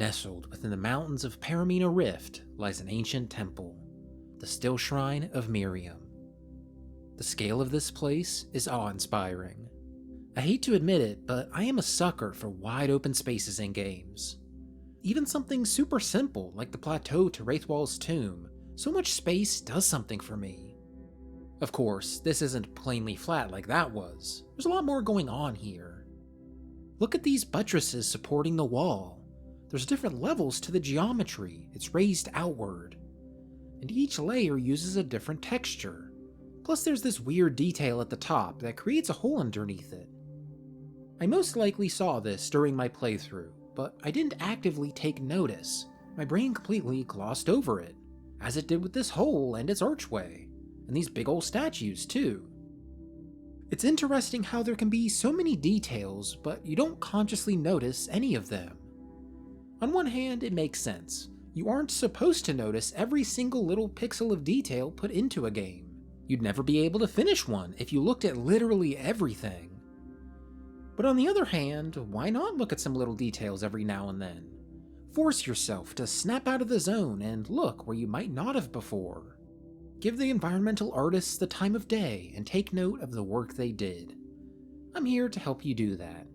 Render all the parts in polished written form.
Nestled within the mountains of Paramina Rift lies an ancient temple, the Still Shrine of Miriam. The scale of this place is awe-inspiring. I hate to admit it, but I am a sucker for wide open spaces in games. Even something super simple like the plateau to Wraithwall's tomb, so much space does something for me. Of course, this isn't plainly flat like that was. There's a lot more going on here. Look at these buttresses supporting the wall. There's different levels to the geometry, it's raised outward. And each layer uses a different texture. Plus there's this weird detail at the top that creates a hole underneath it. I most likely saw this during my playthrough, but I didn't actively take notice. My brain completely glossed over it, as it did with this hole and its archway, and these big old statues too. It's interesting how there can be so many details, but you don't consciously notice any of them. On one hand, it makes sense. You aren't supposed to notice every single little pixel of detail put into a game. You'd never be able to finish one if you looked at literally everything. But on the other hand, why not look at some little details every now and then? Force yourself to snap out of the zone and look where you might not have before. Give the environmental artists the time of day and take note of the work they did. I'm here to help you do that.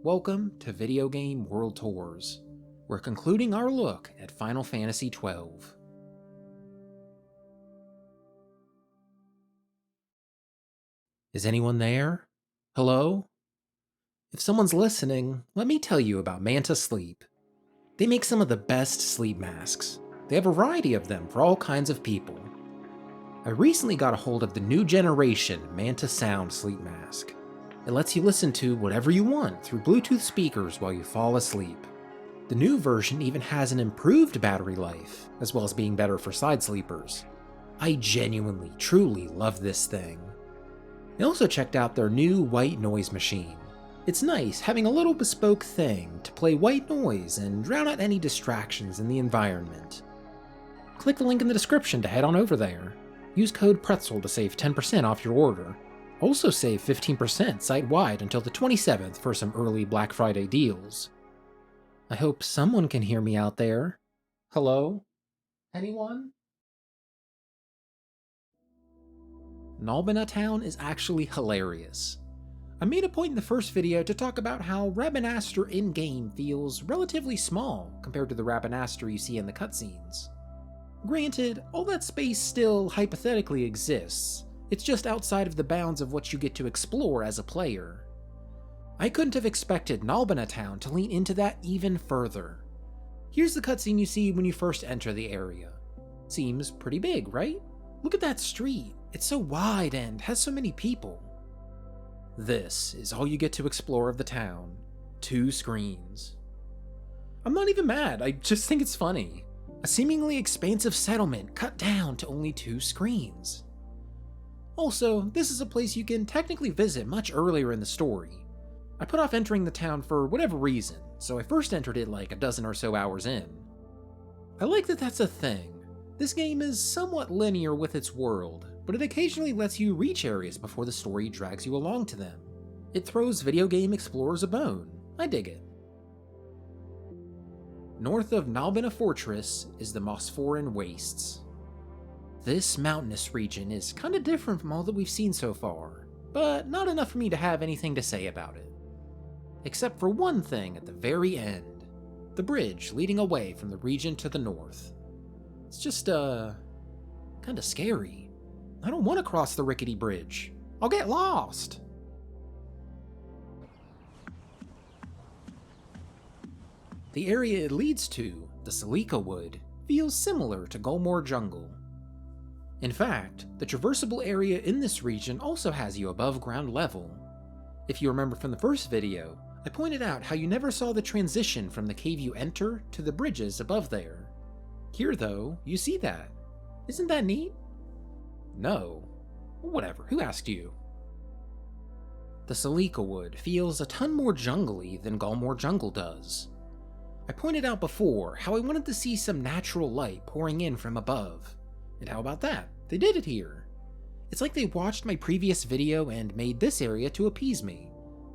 Welcome to Video Game World Tours. We're concluding our look at Final Fantasy XII. Is anyone there? Hello? If someone's listening, let me tell you about Manta Sleep. They make some of the best sleep masks. They have a variety of them for all kinds of people. I recently got a hold of the new generation Manta Sound sleep mask. It lets you listen to whatever you want through Bluetooth speakers while you fall asleep. The new version even has an improved battery life, as well as being better for side sleepers. I genuinely, truly love this thing. I also checked out their new white noise machine. It's nice having a little bespoke thing to play white noise and drown out any distractions in the environment. Click the link in the description to head on over there. Use code PRETZEL to save 10% off your order. Also save 15% site-wide until the 27th for some early Black Friday deals. I hope someone can hear me out there. Hello? Anyone? Nalbina Town is actually hilarious. I made a point in the first video to talk about how Rabanastre in-game feels relatively small compared to the Rabanastre you see in the cutscenes. Granted, all that space still hypothetically exists, it's just outside of the bounds of what you get to explore as a player. I couldn't have expected Nalbina Town to lean into that even further. Here's the cutscene you see when you first enter the area. Seems pretty big, right? Look at that street, it's so wide and has so many people. This is all you get to explore of the town. 2 screens. I'm not even mad, I just think it's funny. A seemingly expansive settlement cut down to only 2 screens. Also, this is a place you can technically visit much earlier in the story. I put off entering the town for whatever reason, so I first entered it like a dozen or so hours in. I like that that's a thing. This game is somewhat linear with its world, but it occasionally lets you reach areas before the story drags you along to them. It throws video game explorers a bone. I dig it. North of Nalbina Fortress is the Mosforan Wastes. This mountainous region is kinda different from all that we've seen so far, but not enough for me to have anything to say about it. Except for one thing at the very end, the bridge leading away from the region to the north. It's just, kinda scary. I don't want to cross the rickety bridge. I'll get lost. The area it leads to, the Celica Wood, feels similar to Golmore Jungle. In fact, the traversable area in this region also has you above ground level. If you remember from the first video, I pointed out how you never saw the transition from the cave you enter to the bridges above there. Here though, you see that. Isn't that neat? No. Whatever, who asked you? The Celica Wood feels a ton more jungly than Golmore Jungle does. I pointed out before how I wanted to see some natural light pouring in from above. And how about that? They did it here. It's like they watched my previous video and made this area to appease me.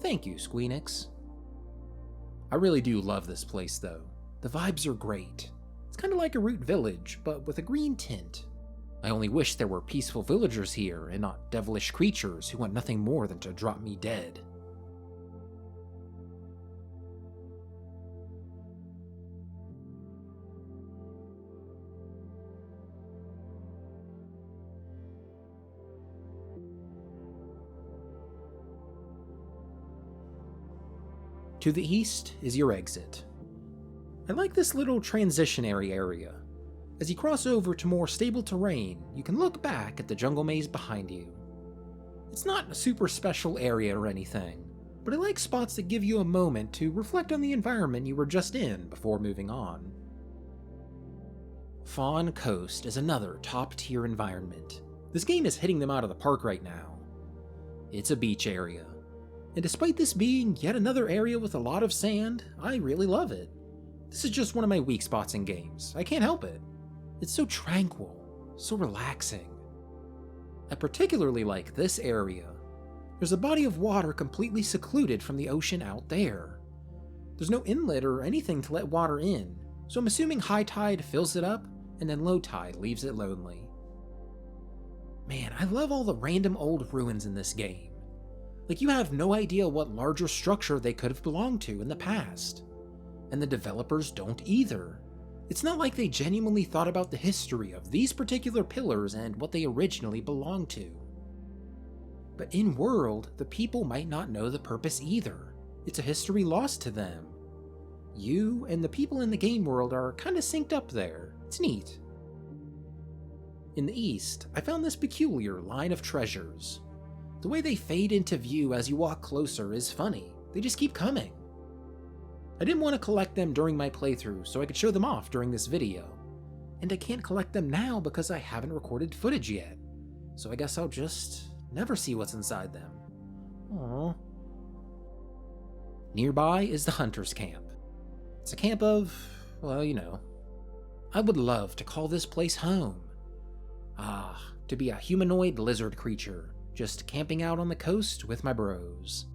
Thank you, Squeenix. I really do love this place though. The vibes are great. It's kind of like a Root Village, but with a green tint. I only wish there were peaceful villagers here and not devilish creatures who want nothing more than to drop me dead. To the east is your exit. I like this little transitionary area. As you cross over to more stable terrain, you can look back at the jungle maze behind you. It's not a super special area or anything, but I like spots that give you a moment to reflect on the environment you were just in before moving on. Fawn Coast is another top-tier environment. This game is hitting them out of the park right now. It's a beach area. And despite this being yet another area with a lot of sand, I really love it. This is just one of my weak spots in games. I can't help it. It's so tranquil, so relaxing. I particularly like this area. There's a body of water completely secluded from the ocean out there. There's no inlet or anything to let water in, so I'm assuming high tide fills it up, and then low tide leaves it lonely. Man, I love all the random old ruins in this game. Like, you have no idea what larger structure they could have belonged to in the past. And the developers don't either. It's not like they genuinely thought about the history of these particular pillars and what they originally belonged to. But in-world, the people might not know the purpose either. It's a history lost to them. You and the people in the game world are kinda synced up there. It's neat. In the east, I found this peculiar line of treasures. The way they fade into view as you walk closer is funny. They just keep coming. I didn't want to collect them during my playthrough so I could show them off during this video. And I can't collect them now because I haven't recorded footage yet. So I guess I'll just never see what's inside them. Aww. Nearby is the Hunter's Camp. It's a camp of, well, you know. I would love to call this place home. To be a humanoid lizard creature, just camping out on the coast with my bros.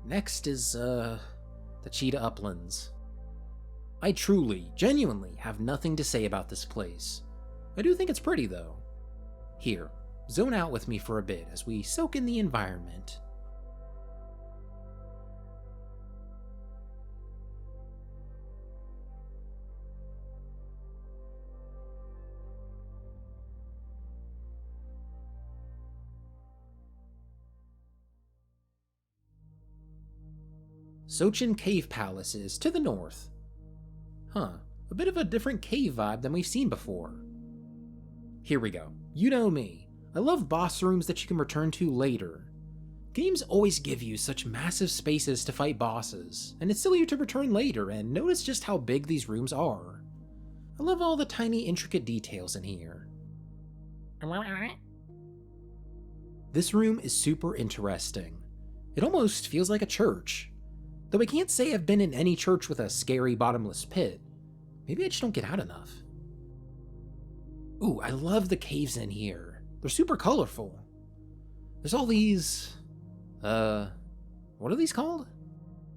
Next is, the Cheetah Uplands. I truly, genuinely have nothing to say about this place. I do think it's pretty, though. Here, zone out with me for a bit as we soak in the environment. Sochin Cave Palace is to the north. A bit of a different cave vibe than we've seen before. Here we go. You know me. I love boss rooms that you can return to later. Games always give you such massive spaces to fight bosses, and it's silly to return later and notice just how big these rooms are. I love all the tiny intricate details in here. This room is super interesting. It almost feels like a church. Though I can't say I've been in any church with a scary bottomless pit. Maybe I just don't get out enough. Ooh, I love the caves in here. They're super colorful. There's all these... what are these called?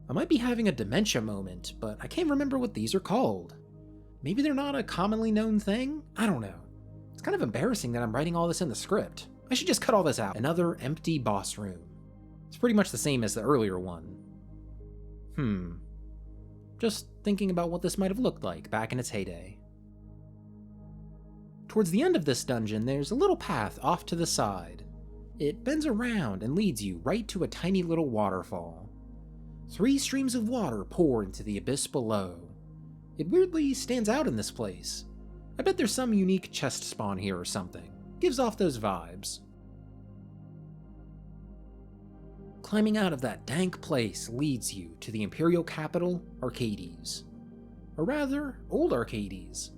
I might be having a dementia moment, but I can't remember what these are called. Maybe they're not a commonly known thing? I don't know. It's kind of embarrassing that I'm writing all this in the script. I should just cut all this out. Another empty boss room. It's pretty much the same as the earlier one. Just thinking about what this might have looked like back in its heyday. Towards the end of this dungeon, there's a little path off to the side. It bends around and leads you right to a tiny little waterfall. 3 streams of water pour into the abyss below. It weirdly stands out in this place. I bet there's some unique chest spawn here or something. Gives off those vibes. Climbing out of that dank place leads you to the imperial capital, Arcades. Or rather, old Arcades.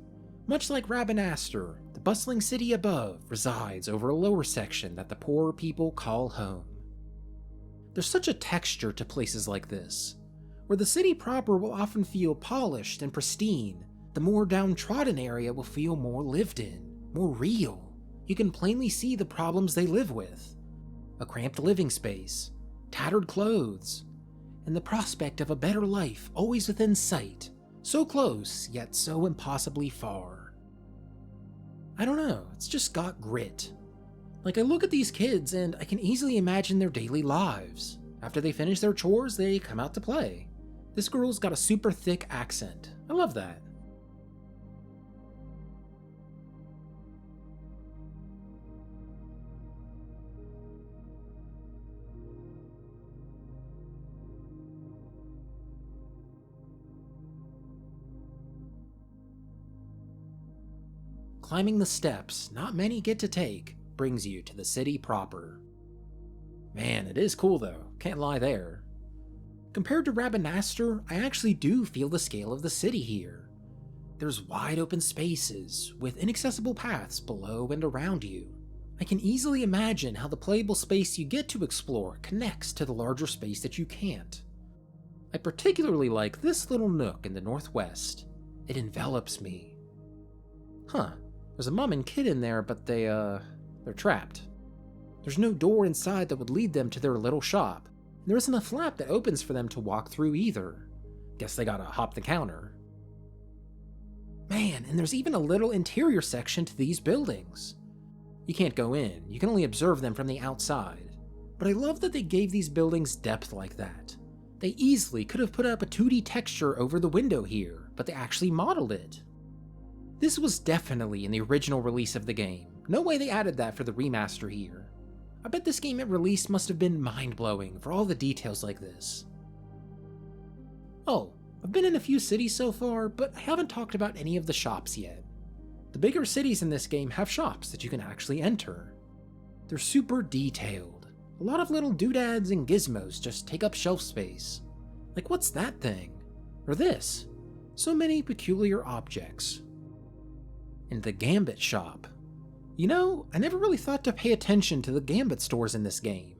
Much like Rabanastre, the bustling city above resides over a lower section that the poor people call home. There's such a texture to places like this, Where the city proper will often feel polished and pristine, the more downtrodden area will feel more lived in, more real. You can plainly see the problems they live with. A cramped living space, tattered clothes, and the prospect of a better life always within sight, so close yet so impossibly far. I don't know, it's just got grit. Like, I look at these kids and I can easily imagine their daily lives. After they finish their chores, they come out to play. This girl's got a super thick accent. I love that. Climbing the steps not many get to take brings you to the city proper. Man, it is cool though, can't lie there. Compared to Rabanastre, I actually do feel the scale of the city here. There's wide open spaces, with inaccessible paths below and around you. I can easily imagine how the playable space you get to explore connects to the larger space that you can't. I particularly like this little nook in the northwest. It envelops me. Huh, there's a mom and kid in there, but they're trapped. There's no door inside that would lead them to their little shop. There isn't a flap that opens for them to walk through either. Guess they gotta hop the counter. Man, and there's even a little interior section to these buildings. You can't go in, you can only observe them from the outside. But I love that they gave these buildings depth like that. They easily could have put up a 2D texture over the window here, but they actually modeled it. This was definitely in the original release of the game. No way they added that for the remaster here. I bet this game at release must have been mind-blowing for all the details like this. Oh, I've been in a few cities so far, but I haven't talked about any of the shops yet. The bigger cities in this game have shops that you can actually enter. They're super detailed. A lot of little doodads and gizmos just take up shelf space. Like, what's that thing? Or this? So many peculiar objects. And the Gambit shop. You know, I never really thought to pay attention to the Gambit stores in this game.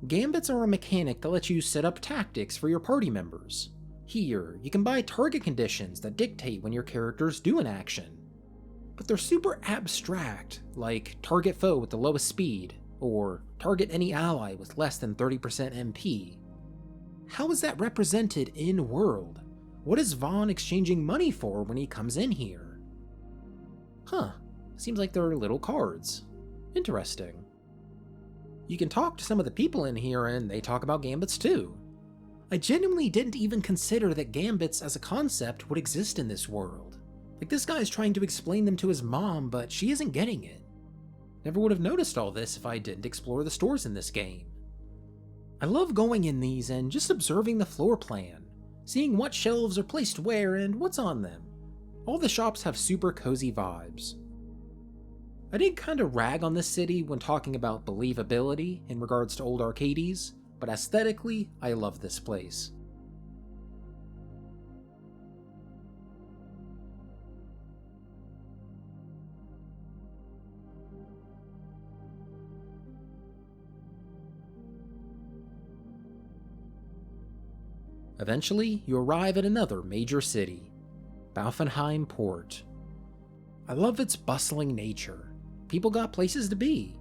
Gambits are a mechanic that lets you set up tactics for your party members. Here, you can buy target conditions that dictate when your characters do an action. But they're super abstract, like target foe with the lowest speed, or target any ally with less than 30% MP. How is that represented in-world? What is Vaughn exchanging money for when he comes in here? Huh. Seems like they're little cards. Interesting. You can talk to some of the people in here and they talk about gambits too. I genuinely didn't even consider that gambits as a concept would exist in this world. Like, this guy's trying to explain them to his mom, but she isn't getting it. Never would have noticed all this if I didn't explore the stores in this game. I love going in these and just observing the floor plan, seeing what shelves are placed where and what's on them. All the shops have super cozy vibes. I did kinda rag on this city when talking about believability in regards to old arcades, but aesthetically, I love this place. Eventually, you arrive at another major city, Baufenheim Port. I love its bustling nature. People got places to be.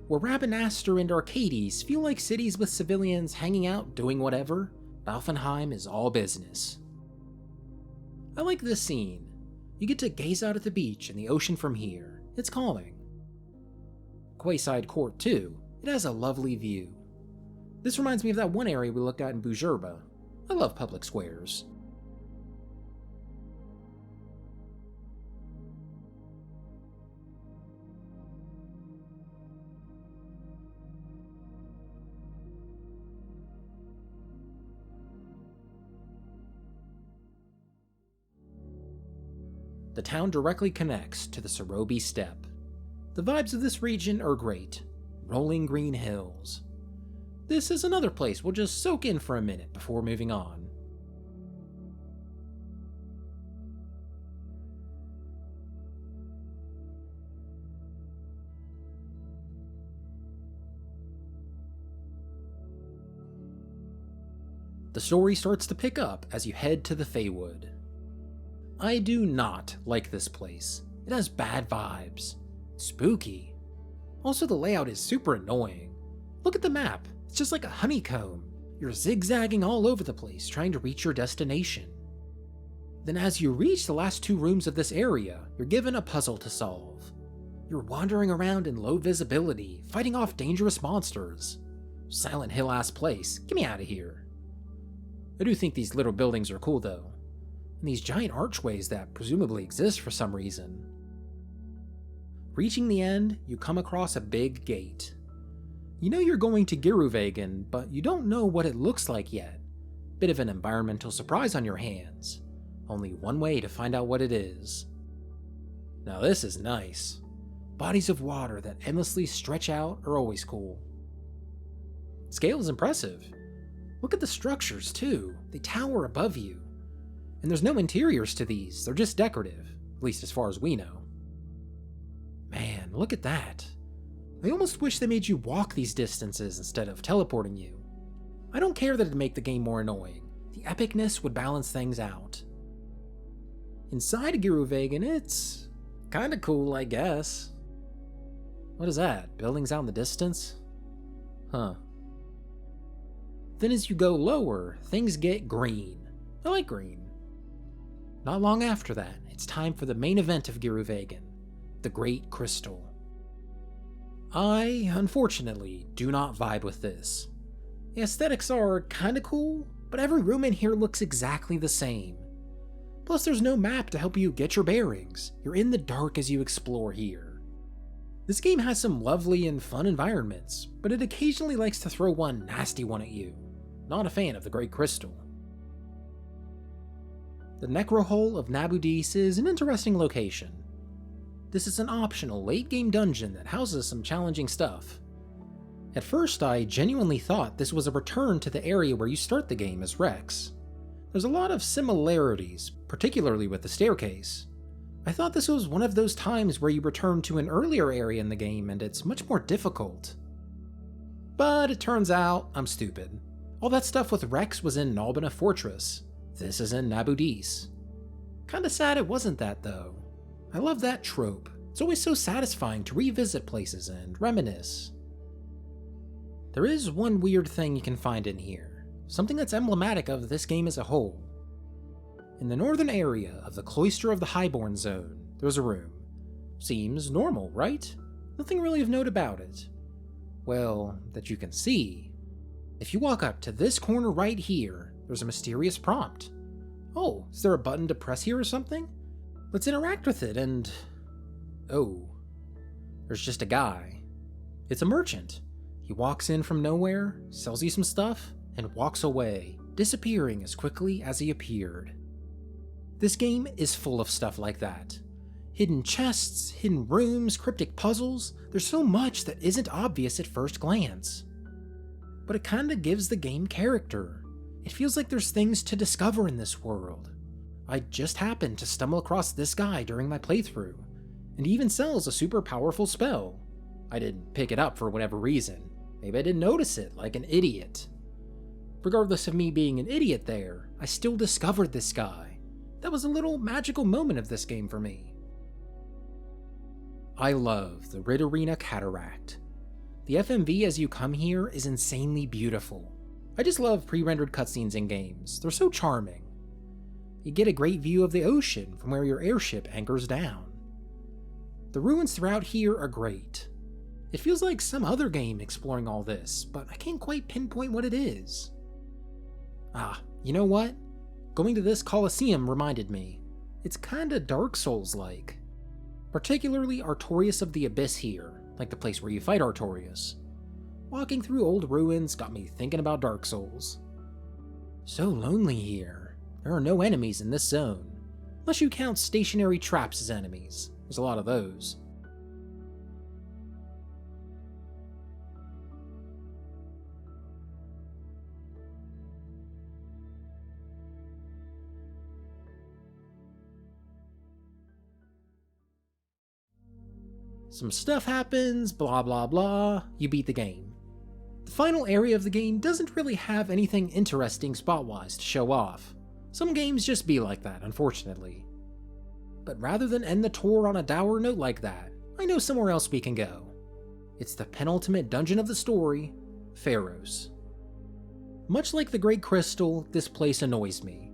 Where Rabanastre and Arcades feel like cities with civilians hanging out doing whatever, Baufenheim is all business. I like this scene. You get to gaze out at the beach and the ocean from here. It's calming. Quayside Court too. It has a lovely view. This reminds me of that one area we looked at in Boujerba. I love public squares. The town directly connects to the Serobi Steppe. The vibes of this region are great. Rolling green hills. This is another place we'll just soak in for a minute before moving on. The story starts to pick up as you head to the Feywood. I do not like this place. It has bad vibes. Spooky. Also, the layout is super annoying. Look at the map. It's just like a honeycomb. You're zigzagging all over the place trying to reach your destination. Then as you reach the last 2 rooms of this area, you're given a puzzle to solve. You're wandering around in low visibility, fighting off dangerous monsters. Silent Hill-ass place. Get me out of here. I do think these little buildings are cool though. And these giant archways that presumably exist for some reason. Reaching the end, you come across a big gate. You know you're going to Giruvegan, but you don't know what it looks like yet. Bit of an environmental surprise on your hands. Only one way to find out what it is. Now this is nice. Bodies of water that endlessly stretch out are always cool. Scale is impressive. Look at the structures too, they tower above you. And there's no interiors to these, they're just decorative, at least as far as we know. Man, look at that. I almost wish they made you walk these distances instead of teleporting you. I don't care that it'd make the game more annoying, the epicness would balance things out. Inside Giruvegan, it's kinda cool, I guess. What is that, buildings out in the distance? Huh. Then as you go lower, things get green. I like green. Not long after that, it's time for the main event of Giruvegan, the Great Crystal. I, unfortunately, do not vibe with this. The aesthetics are kinda cool, but every room in here looks exactly the same. Plus there's no map to help you get your bearings. You're in the dark as you explore here. This game has some lovely and fun environments, but it occasionally likes to throw one nasty one at you. Not a fan of the Great Crystal. The Necrohole of Nabudis is an interesting location. This is an optional late-game dungeon that houses some challenging stuff. At first, I genuinely thought this was a return to the area where you start the game as Rex. There's a lot of similarities, particularly with the staircase. I thought this was one of those times where you return to an earlier area in the game and it's much more difficult. But it turns out I'm stupid. All that stuff with Rex was in Nalbina Fortress. This is in Nabudis. Kinda sad it wasn't that though. I love that trope. It's always so satisfying to revisit places and reminisce. There is one weird thing you can find in here, something that's emblematic of this game as a whole. In the northern area of the Cloister of the Highborn Zone, there's a room. Seems normal, right? Nothing really of note about it. Well, that you can see. If you walk up to this corner right here, there's a mysterious prompt. Oh, is there a button to press here or something? Let's interact with it and... oh. There's just a guy. It's a merchant. He walks in from nowhere, sells you some stuff, and walks away, disappearing as quickly as he appeared. This game is full of stuff like that. Hidden chests, hidden rooms, cryptic puzzles, there's so much that isn't obvious at first glance. But it kinda gives the game character. It feels like there's things to discover in this world. I just happened to stumble across this guy during my playthrough, and he even sells a super powerful spell. I didn't pick it up for whatever reason. Maybe I didn't notice it, like an idiot. Regardless of me being an idiot there, I still discovered this guy. That was a little magical moment of this game for me. I love the Rid Arena Cataract. The FMV as you come here is insanely beautiful. I just love pre-rendered cutscenes in games, they're so charming. You get a great view of the ocean from where your airship anchors down. The ruins throughout here are great. It feels like some other game exploring all this, but I can't quite pinpoint what it is. Ah, you know what? Going to this Colosseum reminded me. It's kinda Dark Souls-like. Particularly Artorias of the Abyss here, like the place where you fight Artorias. Walking through old ruins got me thinking about Dark Souls. So lonely here. There are no enemies in this zone, unless you count stationary traps as enemies. There's a lot of those. Some stuff happens, blah blah blah, you beat the game. The final area of the game doesn't really have anything interesting spot-wise to show off. Some games just be like that, unfortunately. But rather than end the tour on a dour note like that, I know somewhere else we can go. It's the penultimate dungeon of the story, Pharos. Much like the Great Crystal, this place annoys me.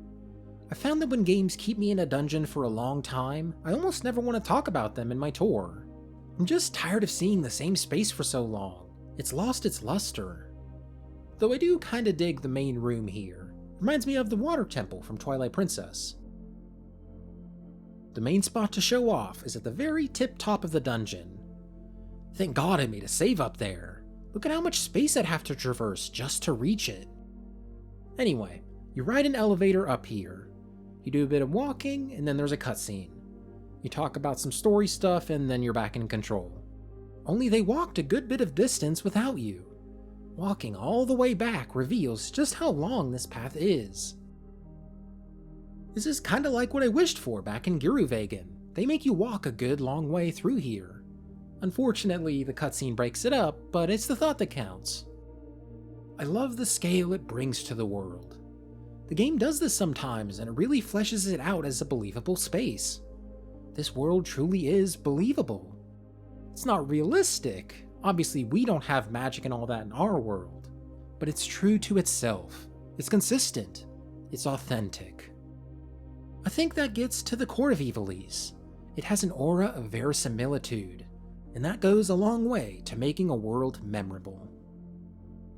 I found that when games keep me in a dungeon for a long time, I almost never want to talk about them in my tour. I'm just tired of seeing the same space for so long. It's lost its luster. Though I do kinda dig the main room here. Reminds me of the Water Temple from Twilight Princess. The main spot to show off is at the very tip top of the dungeon. Thank God I made a save up there. Look at how much space I'd have to traverse just to reach it. Anyway, you ride an elevator up here. You do a bit of walking, and then there's a cutscene. You talk about some story stuff, and then you're back in control. Only they walked a good bit of distance without you. Walking all the way back reveals just how long this path is. This is kinda like what I wished for back in Giruvegan. They make you walk a good long way through here. Unfortunately, the cutscene breaks it up, but it's the thought that counts. I love the scale it brings to the world. The game does this sometimes, and it really fleshes it out as a believable space. This world truly is believable. It's not realistic. Obviously, we don't have magic and all that in our world. But it's true to itself. It's consistent. It's authentic. I think that gets to the core of Ivalice. It has an aura of verisimilitude, and that goes a long way to making a world memorable.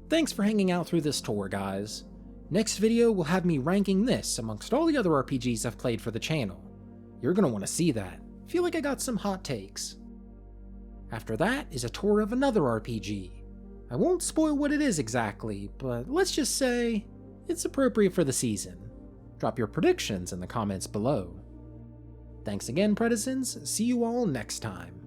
Thanks for hanging out through this tour, guys. Next video will have me ranking this amongst all the other RPGs I've played for the channel. You're gonna want to see that. Feel like I got some hot takes. After that is a tour of another RPG. I won't spoil what it is exactly, but let's just say it's appropriate for the season. Drop your predictions in the comments below. Thanks again, Predisons. See you all next time.